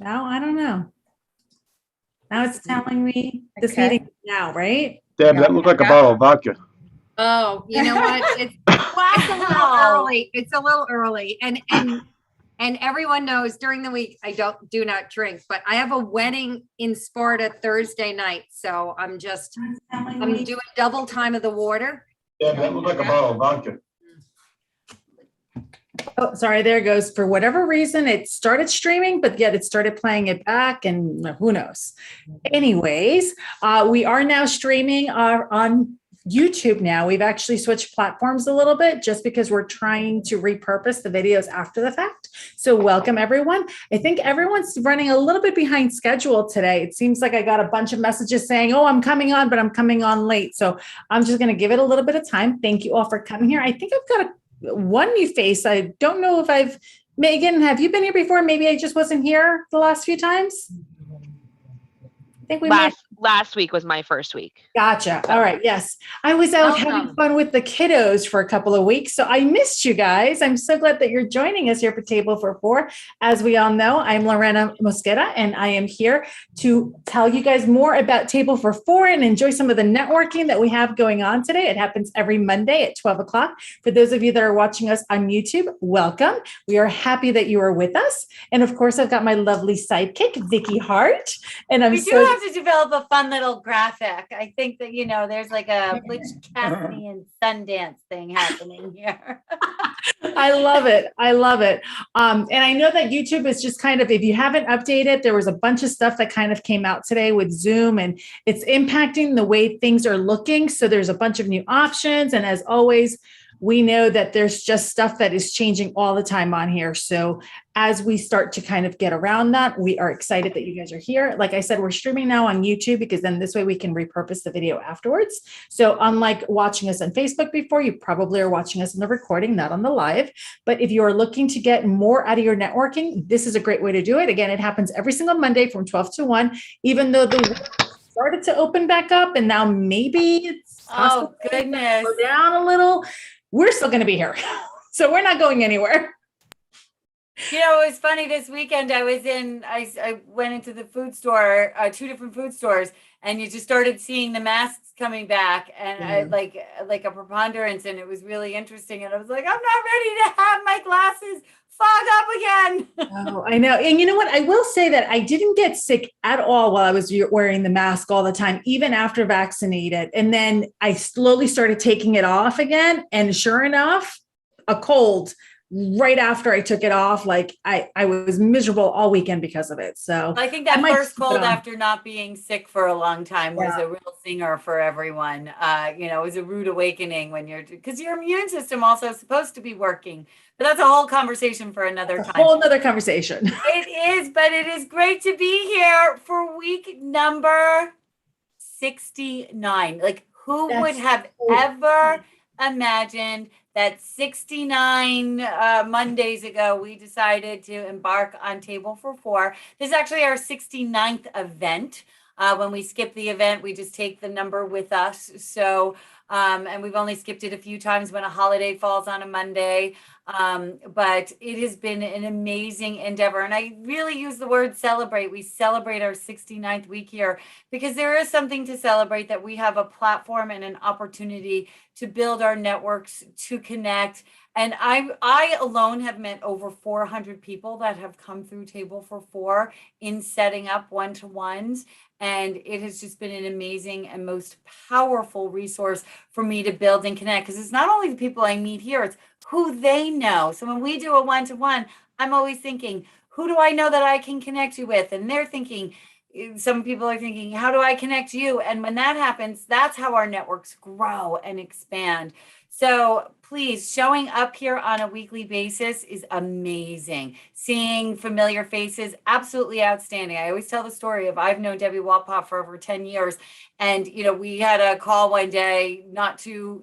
Now, I don't know. Now it's telling me this Okay. meeting now, right? Deb, that looked like a bottle of vodka. Oh, you know what? It's a little Wow. early. It's a little early. And everyone knows during the week I do not drink, but I have a wedding in Sparta Thursday night. So I'm doing double time of the water. Deb, that looked like a bottle of vodka. Oh, sorry, there it goes. For whatever reason, it started streaming, but yet it started playing it back, and who knows. Anyways, we are now streaming on YouTube now. We've actually switched platforms a little bit just because we're trying to repurpose the videos after the fact. So welcome, everyone. I think everyone's running a little bit behind schedule today. It seems like I got a bunch of messages saying, oh, I'm coming on, but I'm coming on late. So I'm just going to give it a little bit of time. Thank you all for coming here. I think I've got one new face. I don't know if Megan, have you been here before? Maybe I just wasn't here the last few times. I think we last week was my first week. Gotcha. All right. Yes. I was out having fun with the kiddos for a couple of weeks. So I missed you guys. I'm so glad that you're joining us here for Table for Four. As we all know, I'm Lorena Mosqueda, and I am here to tell you guys more about Table for Four and enjoy some of the networking that we have going on today. It happens every Monday at 12 o'clock. For those of you that are watching us on YouTube, welcome. We are happy that you are with us. And of course, I've got my lovely sidekick, Vicky Hart. And We do have to develop a fun little graphic. I think that, there's like a Butch Cassidy and Sundance thing happening here. I love it. I love it. And I know that YouTube is just kind of, if you haven't updated, there was a bunch of stuff that kind of came out today with Zoom, and it's impacting the way things are looking. So there's a bunch of new options. And as always, we know that there's just stuff that is changing all the time on here. So as we start to kind of get around that, we are excited that you guys are here. Like I said, we're streaming now on YouTube because then this way we can repurpose the video afterwards. So unlike watching us on Facebook before, you probably are watching us in the recording, not on the live. But if you are looking to get more out of your networking, this is a great way to do it. Again, it happens every single Monday from 12 to 1, even though the started to open back up and now maybe it's oh goodness, go down a little. We're still going to be here. So we're not going anywhere. It was funny this weekend. I went into the food store, 2 different food stores, and you just started seeing the masks coming back and I, like a preponderance. And it was really interesting. And I was like, I'm not ready to have my glasses fog up again. Oh, I know. And you know what? I will say that I didn't get sick at all while I was wearing the mask all the time, even after vaccinated. And then I slowly started taking it off again. And sure enough, a cold right after I took it off. Like I was miserable all weekend because of it. So I think that first cold after not being sick for a long time was a real singer for everyone. It was a rude awakening because your immune system also is supposed to be working. But that's a whole conversation for another time. A whole other conversation. It is, but it is great to be here for week number 69. Like, who would have ever imagined that 69 Mondays ago, we decided to embark on Table for Four. This is actually our 69th event. When we skip the event, we just take the number with us. So, and we've only skipped it a few times when a holiday falls on a Monday. But it has been an amazing endeavor. And I really use the word celebrate. We celebrate our 69th week here because there is something to celebrate, that we have a platform and an opportunity to build our networks, to connect. And I alone have met over 400 people that have come through Table for Four in setting up one-to-ones. And it has just been an amazing and most powerful resource for me to build and connect, because it's not only the people I meet here, it's who they know. So when we do a one-to-one, I'm always thinking, who do I know that I can connect you with? And they're thinking, some people are thinking, how do I connect you? And when that happens, that's how our networks grow and expand. So please, showing up here on a weekly basis is amazing. Seeing familiar faces, absolutely outstanding. I always tell the story of, I've known Debbie Walpott for over 10 years. And, we had a call one day, not too,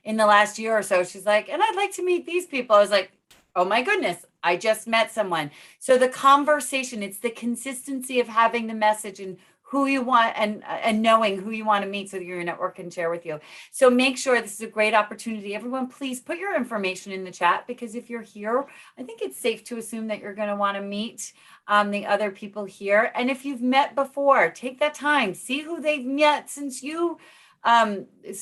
in the last year or so. She's like, and I'd like to meet these people. I was like, oh my goodness, I just met someone. So the conversation, it's the consistency of having the message and who you want and knowing who you want to meet so that your network can share with you. So make sure this is a great opportunity. Everyone, please put your information in the chat, because if you're here, I think it's safe to assume that you're going to want to meet the other people here. And if you've met before, take that time, see who they've met since you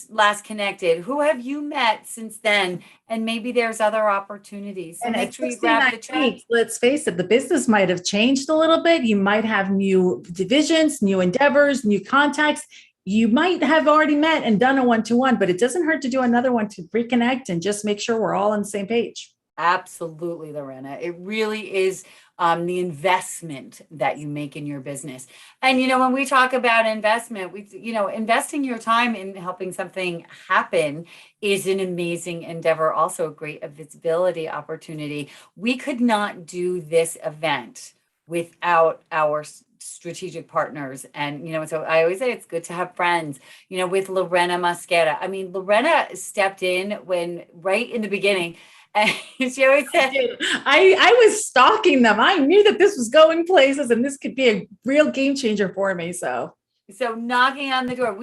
last connected. Who have you met since then? And maybe there's other opportunities. So And make at sure you grab the 69 chat. weeks, let's face it, the business might have changed a little bit. You might have new divisions, new endeavors, new contacts. You might have already met and done a one-to-one, but it doesn't hurt to do another one to reconnect and just make sure we're all on the same page. Absolutely, Lorena. It really is the investment that you make in your business. And, when we talk about investment, investing your time in helping something happen is an amazing endeavor, also a great visibility opportunity. We could not do this event without our strategic partners. And, so I always say it's good to have friends, with Lorena Mosqueda. I mean, Lorena stepped in right in the beginning. And she always said, I was stalking them. I knew that this was going places and this could be a real game changer for me. So knocking on the door,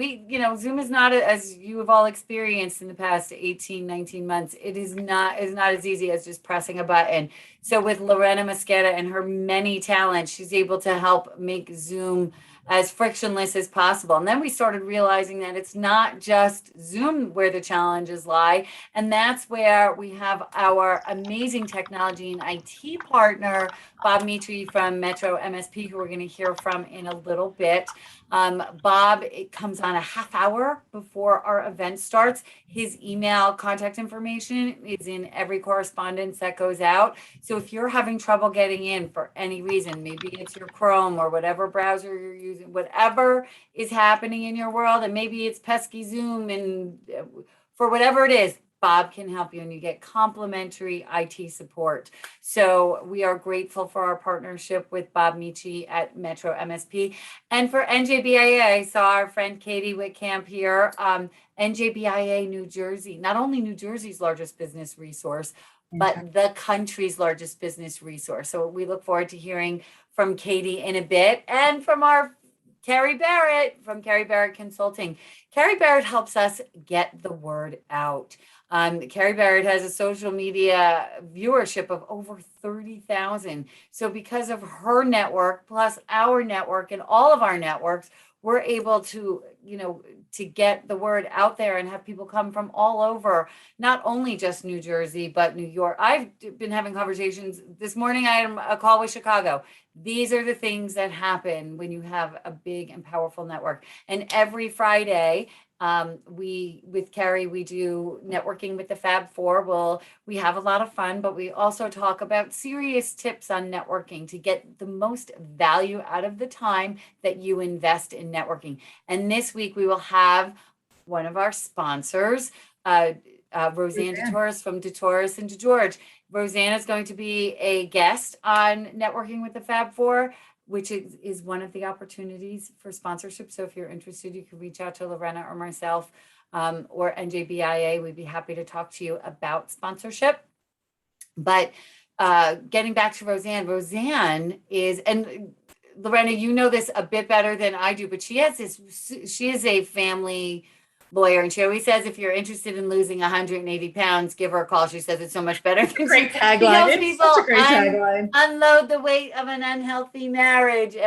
Zoom is not, as you have all experienced in the past 18, 19 months, it's not as easy as just pressing a button. So with Lorena Mosqueda and her many talents, she's able to help make Zoom as frictionless as possible. And then we started realizing that it's not just Zoom where the challenges lie. And that's where we have our amazing technology and IT partner, Bob Mitri from Metro MSP, who we're going to hear from in a little bit. Bob, it comes on a half hour before our event starts. His email contact information is in every correspondence that goes out. So if you're having trouble getting in for any reason, maybe it's your Chrome or whatever browser you're using, whatever is happening in your world, and maybe it's pesky Zoom, and for whatever it is, Bob can help you, and you get complimentary IT support. So we are grateful for our partnership with Bob Michi at Metro MSP. And for NJBIA, I saw our friend Katie Whitcamp here. NJBIA New Jersey, not only New Jersey's largest business resource, but the country's largest business resource. So we look forward to hearing from Katie in a bit, and from our Carrie Barrett from Carrie Barrett Consulting. Carrie Barrett helps us get the word out. Carrie Barrett has a social media viewership of over 30,000. So because of her network, plus our network and all of our networks, we're able to, to get the word out there and have people come from all over, not only just New Jersey, but New York. I've been having conversations. This morning, I had a call with Chicago. These are the things that happen when you have a big and powerful network. And every Friday, with Carrie, we do networking with the Fab Four. We have a lot of fun, but we also talk about serious tips on networking to get the most value out of the time that you invest in networking. And this week we will have one of our sponsors, Roseanne DeTorres from DeTorres and DeGeorge. Roseanne is going to be a guest on Networking with the Fab Four, which is one of the opportunities for sponsorship. So if you're interested, you can reach out to Lorena or myself or NJBIA. We'd be happy to talk to you about sponsorship. But getting back to Roseanne is, and Lorena, you know this a bit better than I do, but she is a family lawyer, and she always says, if you're interested in losing 180 pounds, give her a call. She says it's so much better. Great tagline. It's such a great tagline. Unload the weight of an unhealthy marriage.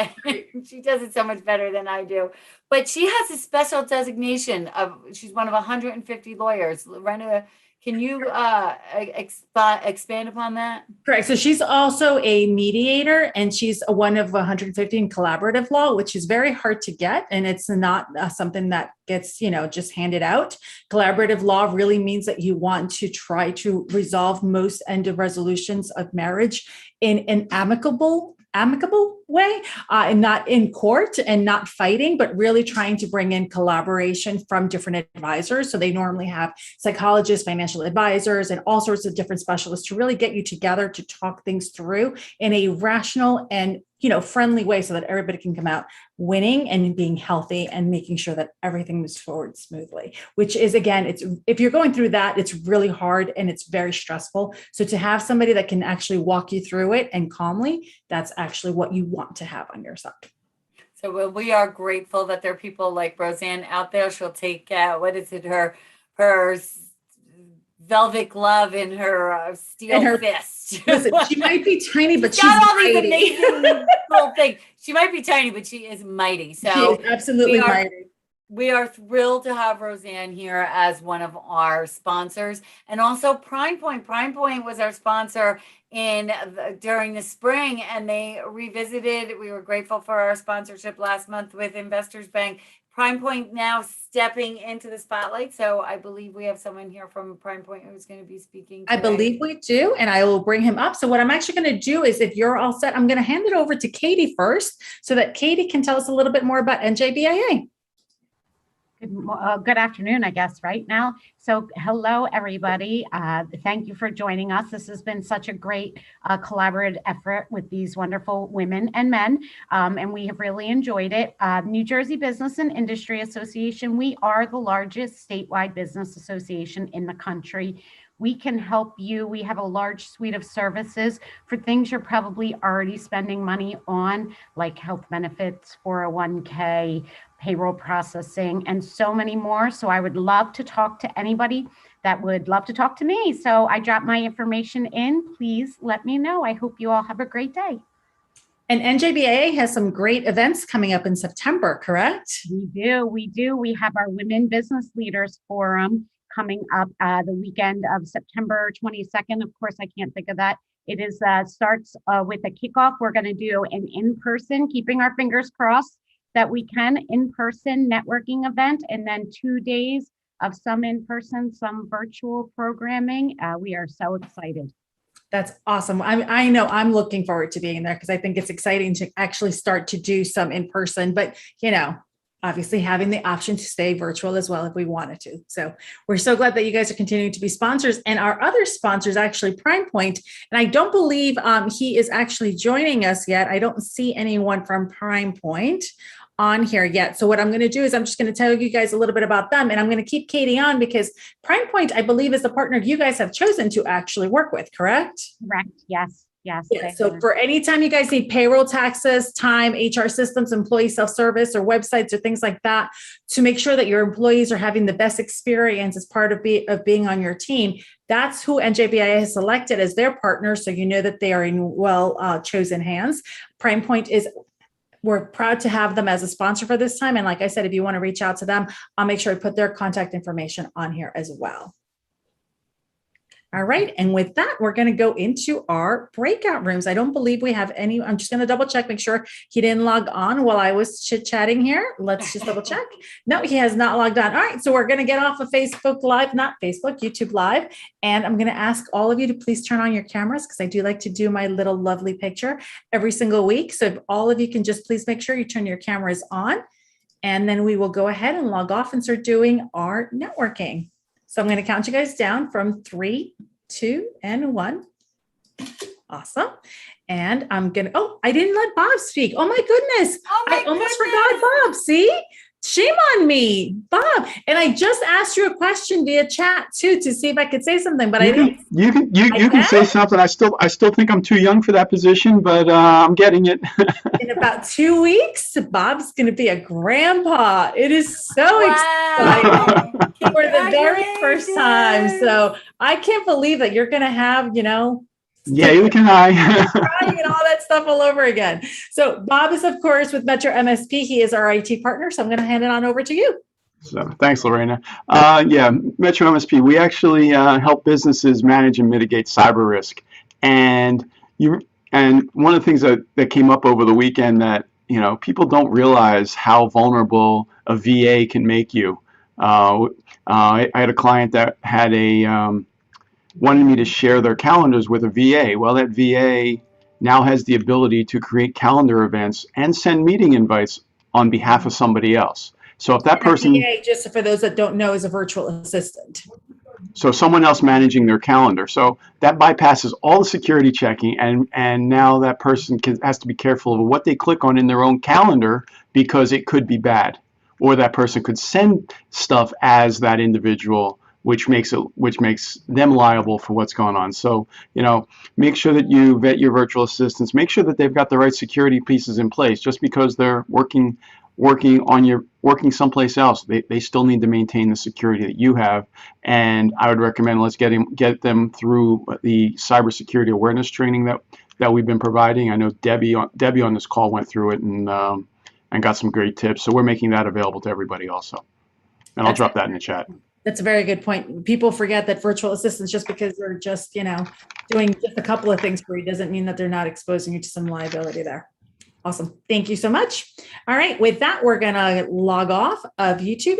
She does it so much better than I do. But she has a special designation she's one of 150 lawyers. Lorena, can you expand upon that? Correct. So she's also a mediator, and she's one of 150 in collaborative law, which is very hard to get. And it's not something that gets, just handed out. Collaborative law really means that you want to try to resolve most end of resolutions of marriage in an amicable way, and not in court and not fighting, but really trying to bring in collaboration from different advisors. So they normally have psychologists, financial advisors, and all sorts of different specialists to really get you together to talk things through in a rational and friendly way, so that everybody can come out winning and being healthy and making sure that everything moves forward smoothly, which is, again, if you're going through that, it's really hard and it's very stressful. So to have somebody that can actually walk you through it and calmly, that's actually what you want to have on your side. So we are grateful that there are people like Roseanne out there. She'll take, what is it, her velvet glove in her steel And her fist. Listen, she might be tiny, but She's she's got all these mighty. amazing little things. She might be tiny, but she is mighty. She So is absolutely mighty. we are thrilled to have Roseanne here as one of our sponsors, and also Prime Point. Prime Point was our sponsor during the spring, and they revisited. We were grateful for our sponsorship last month with Investors Bank. Prime Point now stepping into the spotlight. So I believe we have someone here from Prime Point who's going to be speaking today. I believe we do, and I will bring him up. So what I'm actually going to do is, if you're all set, I'm going to hand it over to Katie first so that Katie can tell us a little bit more about NJBIA. Good afternoon, I guess, right now. So hello, everybody. Thank you for joining us. This has been such a great collaborative effort with these wonderful women and men, and we have really enjoyed it. New Jersey Business and Industry Association, we are the largest statewide business association in the country. We can help you. We have a large suite of services for things you're probably already spending money on, like health benefits, 401k, payroll processing, and so many more. So I would love to talk to anybody that would love to talk to me. So I dropped my information in. Please let me know. I hope you all have a great day. And NJBIA has some great events coming up in September, correct? We do. We have our Women Business Leaders Forum coming up the weekend of September 22nd. Of course, I can't think of that. It is starts with a kickoff. We're going to do an in-person, keeping our fingers crossed that we can, in-person networking event, and then 2 days of some in-person, some virtual programming. We are so excited. That's awesome. I know I'm looking forward to being there because I think it's exciting to actually start to do some in person, but obviously having the option to stay virtual as well if we wanted to. So we're so glad that you guys are continuing to be sponsors, and our other sponsors, actually Prime Point. And I don't believe he is actually joining us yet. I don't see anyone from Prime Point on here yet. So what I'm going to do is I'm just going to tell you guys a little bit about them, and I'm going to keep Katie on because Prime Point, I believe, is the partner you guys have chosen to actually work with, correct? Correct. Yes. Yes. Yeah, so for any time you guys need payroll, taxes, time, HR systems, employee self-service, or websites or things like that, to make sure that your employees are having the best experience as part of being on your team, that's who NJBIA has selected as their partner. So you know that they are in well chosen hands. Prime Point we're proud to have them as a sponsor for this time. And like I said, if you want to reach out to them, I'll make sure I put their contact information on here as well. All right. And with that, we're going to go into our breakout rooms. I don't believe we have any. I'm just going to double check, make sure he didn't log on while I was chit-chatting here. Let's just double check. No, he has not logged on. All right. So we're going to get off of Facebook Live, not Facebook, YouTube Live. And I'm going to ask all of you to please turn on your cameras because I do like to do my little lovely picture every single week. So if all of you can just please make sure you turn your cameras on, and then we will go ahead and log off and start doing our networking. So I'm going to count you guys down from 3, 2, and 1. Awesome. And I'm going to, I didn't let Bob speak. Oh my goodness. I almost forgot Bob. See? Shame on me, Bob. And I just asked you a question via chat too, to see if I could say something, but I didn't. You can say something. I still think I'm too young for that position, but I'm getting it. In about 2 weeks, Bob's going to be a grandpa. It is so exciting for the very first time. So I can't believe that you're going to have, yeah, you can I. and all that stuff all over again. So Bob is, of course, with Metro MSP. He is our IT partner. So I'm going to hand it on over to you. So thanks, Lorena. Yeah, Metro MSP, we actually help businesses manage and mitigate cyber risk. And one of the things that came up over the weekend that, people don't realize how vulnerable a VA can make you. I had a client that had wanted me to share their calendars with a VA. Well, that VA now has the ability to create calendar events and send meeting invites on behalf of somebody else. So if that person, VA, just for those that don't know, is a virtual assistant. So someone else managing their calendar. So that bypasses all the security checking, and now that person has to be careful of what they click on in their own calendar because it could be bad, or that person could send stuff as that individual which makes them liable for what's going on. So, make sure that you vet your virtual assistants. Make sure that they've got the right security pieces in place. Just because they're working someplace else, they still need to maintain the security that you have. And I would recommend let's get them through the cybersecurity awareness training that we've been providing. I know Debbie on this call went through it and got some great tips. So we're making that available to everybody also. And I'll drop that in the chat. That's a very good point. People forget that virtual assistants, just because they're just, doing just a couple of things for you, doesn't mean that they're not exposing you to some liability there. Awesome. Thank you so much. All right. With that, we're going to log off of YouTube.